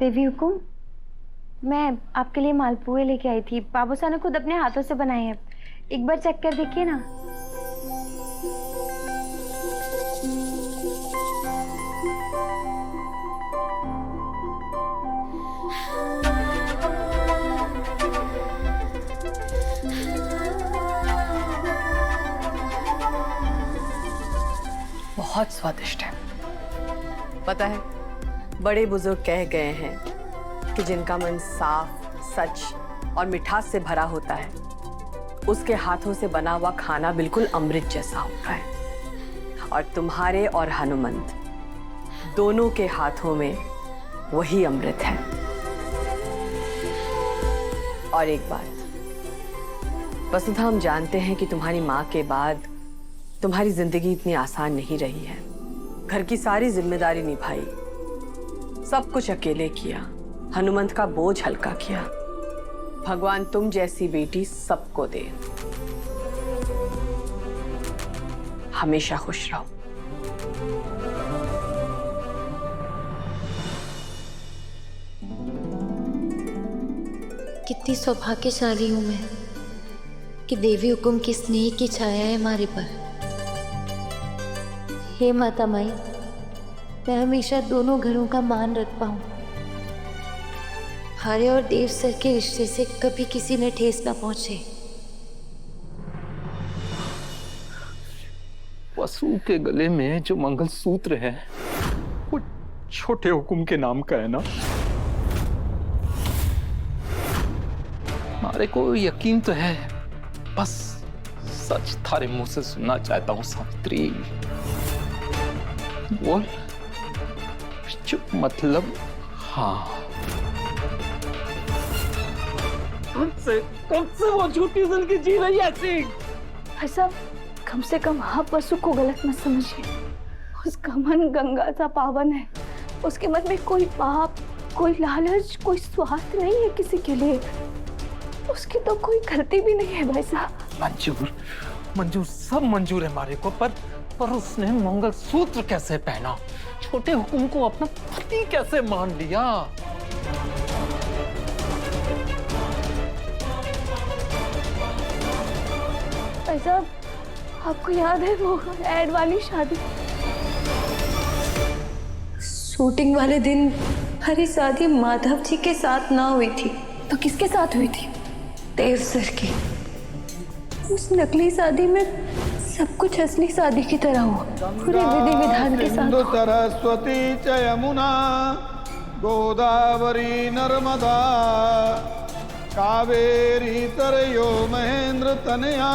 देवी हुकुम, मैं आपके लिए मालपुए लेके आई थी। बाबूसा ने खुद अपने हाथों से बनाए हैं, एक बार चेक कर देखिए ना। बहुत स्वादिष्ट है। पता है, बड़े बुजुर्ग कह गए हैं कि जिनका मन साफ, सच और मिठास से भरा होता है, उसके हाथों से बना हुआ खाना बिल्कुल अमृत जैसा होता है। और तुम्हारे और हनुमंत दोनों के हाथों में वही अमृत है। और एक बात, वसुधा, हम जानते हैं कि तुम्हारी माँ के बाद तुम्हारी जिंदगी इतनी आसान नहीं रही है। घर की सारी जिम्मेदारी निभाई, सब कुछ अकेले किया, हनुमंत का बोझ हल्का किया। भगवान तुम जैसी बेटी सबको दे। हमेशा खुश रहो। कितनी सौभाग्यशाली हूं मैं कि देवी हुकुम की स्नेह की छाया है हमारे पर। हे माता माई, मैं हमेशा दोनों घरों का मान रख पाऊं। हरे और देव सर के रिश्ते से कभी किसी में ठेस ना पहुंचे। वसु के गले में जो मंगलसूत्र है वो छोटे हुकुम के नाम का है ना। हमारे को यकीन तो है, बस सच थारे मुंह से सुनना चाहता हूँ सावित्री। बोल। चुप मतलब? हाँ। कब से वो झूठी जिंदगी जी रही है ऐसी? भाई साहब, कम से कम आप वसु को गलत मत समझिए। उसका मन गंगा सा पावन है। उसके मन में कोई पाप, कोई लालच, कोई स्वार्थ नहीं है किसी के लिए। उसकी तो कोई गलती भी नहीं है भाई साहब। मंजूर, मंजूर, सब मंजूर है हमारे को, पर उसने मंगलसूत्र कैसे पहना? छोटे हुकुम को अपना पति कैसे मान लिया? भाई साहब, आपको याद है वो एड वाली शादी? शूटिंग वाले दिन हरी शादी माधव जी के साथ ना हुई थी तो किसके साथ हुई थी? देव सर की। उस नकली शादी में सब कुछ असली शादी की तरह हुआ, पूरे विधि विधान के साथ। सरस्वती च यमुना गोदावरी नर्मदा कावेरी तरयो महेंद्र तनया।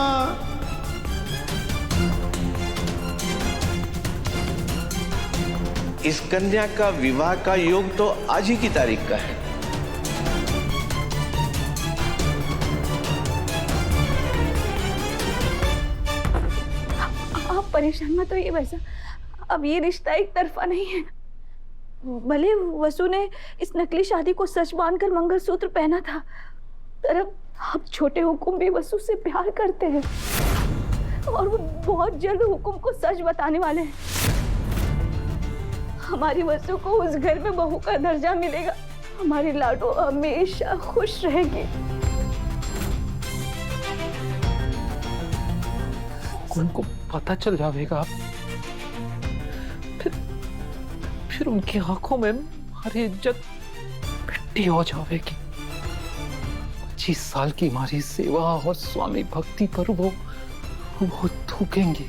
इस कन्या का विवाह का योग तो आज ही की तारीख का है। आप परेशान मत होइए वैसा। अब ये रिश्ता एक तरफा नहीं है। भले वसु ने इस नकली शादी को सच मानकर मंगलसूत्र पहना था, पर अब छोटे हुकुम भी वसु से प्यार करते हैं और वो बहुत जल्द हुकुम को सच बताने वाले हैं। हमारी वसु को उस घर में बहू का दर्जा मिलेगा। हमारी लाडो हमेशा खुश रहेगी। उनको पता चल जाएगा, फिर उनकी आंखों में हमारी इज्जत मिट्टी हो जाएगी। 25 साल की हमारी सेवा और स्वामी भक्ति पर वो थूकेंगे।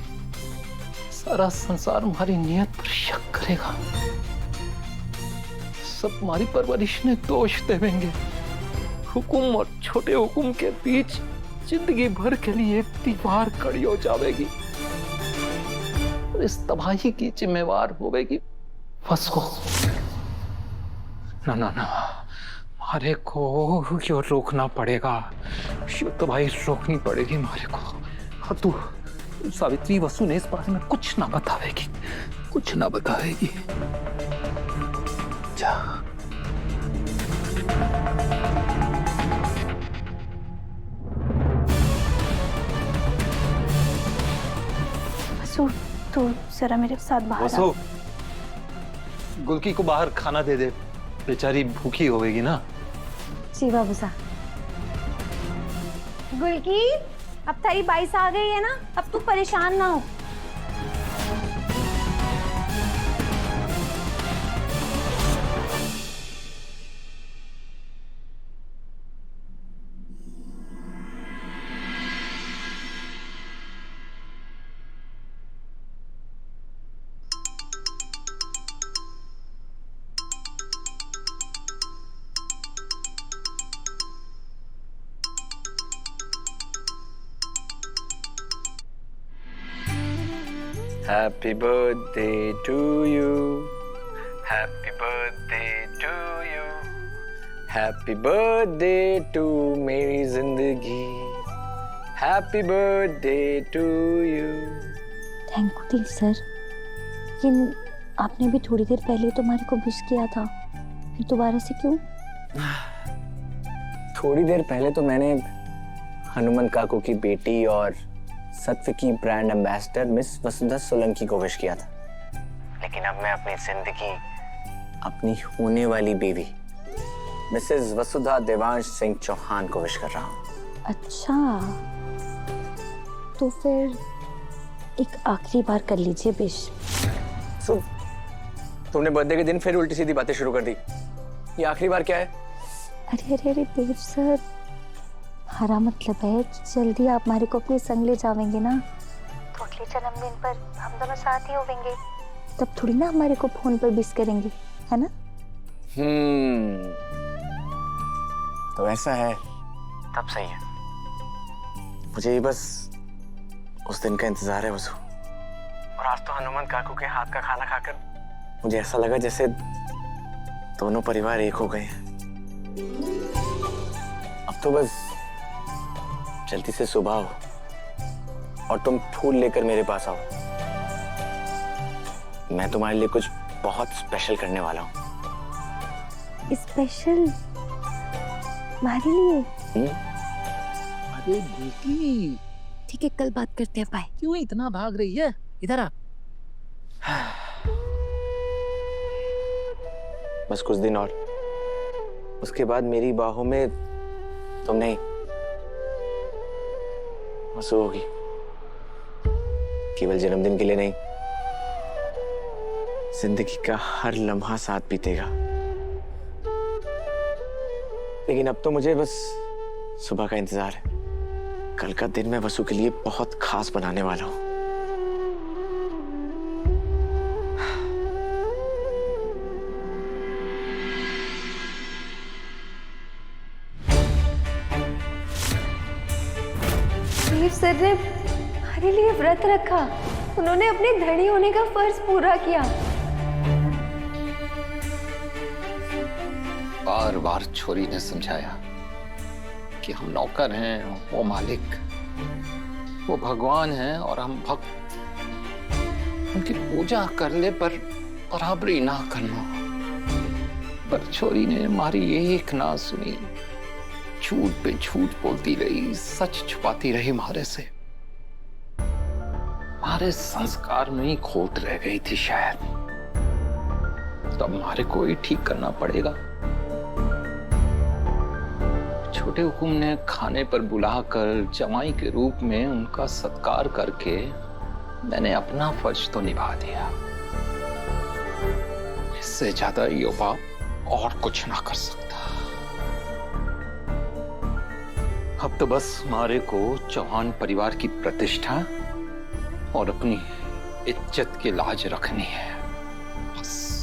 सारा संसार हमारी नियत पर शक करेगा। सब हमारी परवरिश में दोष देवेंगे। हुकुम और छोटे हुकुम के बीच जिंदगी भर के लिए दीवार खड़ी हो जाएगी और इस तबाही की जिम्मेवार होगी वसु। ना ना ना, हमारे को क्यों रोकना पड़ेगा? तो भाई रोकनी पड़ेगी हमारे को। हाँ, तू सावित्री, वसु ने इस बारे में कुछ ना बतावेगी, कुछ ना बतावेगी। जा। वसु, तू जरा मेरे साथ बाहर आ। वसु, गुलकी को बाहर खाना दे दे बेचारी भूखी होगी ना। जी बाबू साहब। गुलकी, अब तेरी बाईस आ गई है ना, अब तू परेशान ना हो। Happy birthday to you. Happy birthday to you. Happy birthday to मेरी जिंदगी. Happy birthday to you. Thank you Dev sir, लेकिन आपने भी थोड़ी देर पहले तो हमारे को विश किया था, फिर दोबारा से क्यों? थोड़ी देर पहले तो मैंने हनुमंत काकू की बेटी और सत्व की ब्रांड एम्बेसडर मिस वसुधा सोलंकी को विश किया था, लेकिन अब मैं अपनी जिंदगी, अपनी होने वाली बीवी मिसेस वसुधा देवांश सिंह चौहान को विश कर रहा हूँ। अच्छा, तो फिर एक आखिरी बार कर लीजिए विश। तुमने बर्थडे के दिन फिर उल्टी सीधी बातें शुरू कर दी। ये आखिरी बार क्या है? अरे अरे अरे देव सर, हमारा मतलब है कि जल्दी आप हमारे को अपने संग ले जावेंगे ना, तो अगले जन्मदिन पर हम दोनों साथ ही होंगे, तब थोड़ी ना हमारे को फोन पर विश करेंगे, है ना? तो ऐसा है, तब सही है। मुझे बस उस दिन का इंतजार है वसु। और आज तो हनुमंत काकू के हाथ का खाना खाकर मुझे ऐसा लगा जैसे दोनों परिवार एक हो गए हैं। अब तो बस जल्दी से सुबह हो और तुम फूल लेकर मेरे पास आओ। मैं तुम्हारे लिए कुछ बहुत स्पेशल करने वाला हूँ। स्पेशल हमारे लिए? अरे गुलकी, ठीक है, कल बात करते हैं, बाय। क्यों इतना भाग रही है? इधर आ। बस कुछ दिन और, उसके बाद मेरी बाहों में तुम नहीं, वसु होगी। केवल जन्मदिन के लिए नहीं, जिंदगी का हर लम्हा साथ बीतेगा। लेकिन अब तो मुझे बस सुबह का इंतजार है। कल का दिन मैं वसु के लिए बहुत खास बनाने वाला हूं। देव सर ने हमारे लिए व्रत रखा, उन्होंने अपने धनी होने का फर्ज पूरा किया। बार बार छोरी ने समझाया कि हम नौकर हैं, वो मालिक, वो भगवान हैं और हम भक्त। उनकी पूजा करने पर बराबरी ना करना। पर छोरी ने हमारी एक ना सुनी, झूठ पे झूठ बोलती रही, सच छुपाती रही हमारे से। हमारे संस्कार में ही खोट रह गई थी शायद। तो हमारे को ही ठीक करना पड़ेगा। छोटे हुकुम ने खाने पर बुलाकर जमाई के रूप में उनका सत्कार करके मैंने अपना फर्ज तो निभा दिया। इससे ज्यादा यो बाप और कुछ ना कर सकता। अब तो बस हमारे को चौहान परिवार की प्रतिष्ठा और अपनी इज्जत की लाज रखनी है, बस।